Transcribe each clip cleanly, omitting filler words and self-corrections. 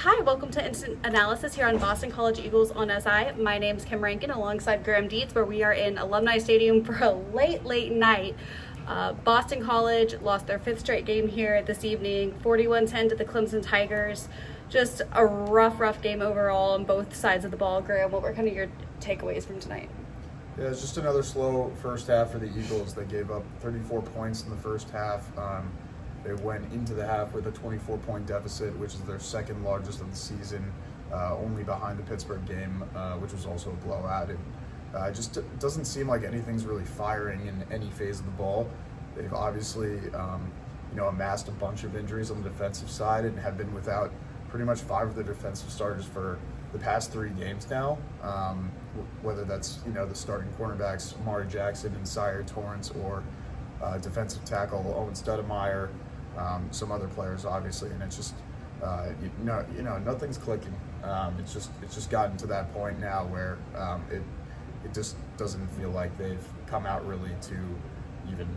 Hi, welcome to Instant Analysis here on Boston College Eagles on SI. My name's Kim Rankin alongside Graham Dietz, where we are in Alumni Stadium for a late night. Boston College lost their fifth straight game here this evening, 41-10 to the Clemson Tigers. Just a rough game overall on both sides of the ball. Graham, what were kind of your takeaways from tonight? Yeah, it's just another slow first half for the Eagles. They gave up 34 points in the first half. They went into the half with a 24-point deficit, which is their second largest of the season, only behind the Pittsburgh game, which was also a blowout. It just doesn't seem like anything's really firing in any phase of the ball. They've obviously, amassed a bunch of injuries on the defensive side and have been without pretty much five of their defensive starters for the past 3 games now. Whether that's the starting cornerbacks Amari Jackson and Sire Torrance, or defensive tackle Owen Stoudemire. Some other players, obviously, and it's just nothing's clicking. It's just gotten to that point now where it just doesn't feel like they've come out really to even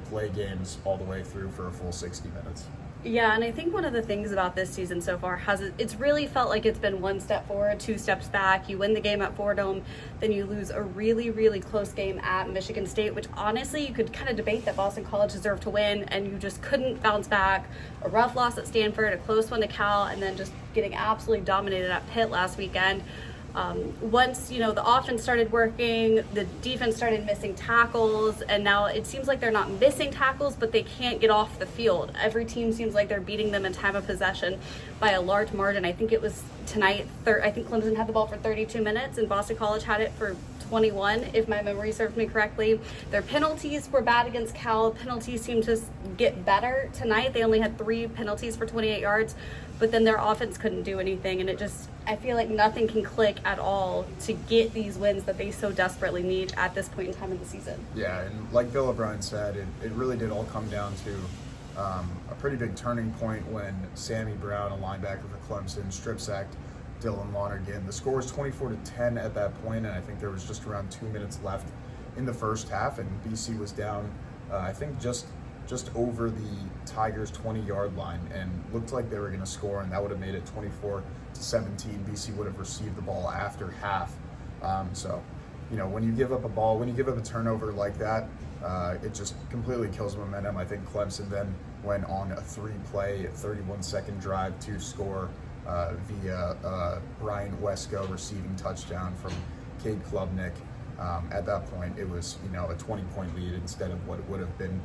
play games all the way through for a full 60 minutes. Yeah, and I think one of the things about this season so far it's really felt like it's been 1 step forward, 2 steps back. You win the game at Fordham, then you lose a really close game at Michigan State, which honestly you could kind of debate that Boston College deserved to win, and you just couldn't bounce back. A rough loss at Stanford, a close one to Cal, and then just getting absolutely dominated at Pitt last weekend. Once the offense started working, the defense started missing tackles, and now it seems like they're not missing tackles, but they can't get off the field. Every team seems like they're beating them in time of possession by a large margin. I think it was tonight. I think Clemson had the ball for 32 minutes, and Boston College had it for 21, if my memory serves me correctly. Their penalties were bad against Cal. Penalties seemed to get better tonight. They only had 3 penalties for 28 yards, but then their offense couldn't do anything, and I feel like nothing can click at all to get these wins that they so desperately need at this point in time in the season. Yeah, and like Bill O'Brien said, it really did all come down to a pretty big turning point when Sammy Brown, a linebacker for Clemson, strip sacked Dylan Lonergan. The score was 24-10 at that point, and I think there was just around 2 minutes left in the first half, and BC was down, I think just over the Tigers' 20-yard line, and looked like they were going to score, and that would have made it 24-17. BC would have received the ball after half. So when you give up a ball, when you give up a turnover like that, it just completely kills momentum. I think Clemson then went on a 3-play, 31-second drive to score via Brian Wesco receiving touchdown from Cade Klubnik. At that point, it was a 20-point lead instead of what it would have been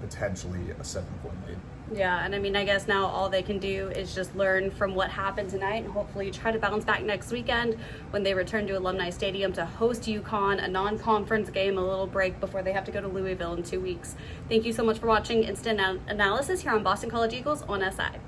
potentially a 7-point lead. Yeah, and I guess now all they can do is just learn from what happened tonight and hopefully try to bounce back next weekend when they return to Alumni Stadium to host UConn, a non-conference game, a little break before they have to go to Louisville in 2 weeks. Thank you so much for watching Instant Analysis here on Boston College Eagles on SI.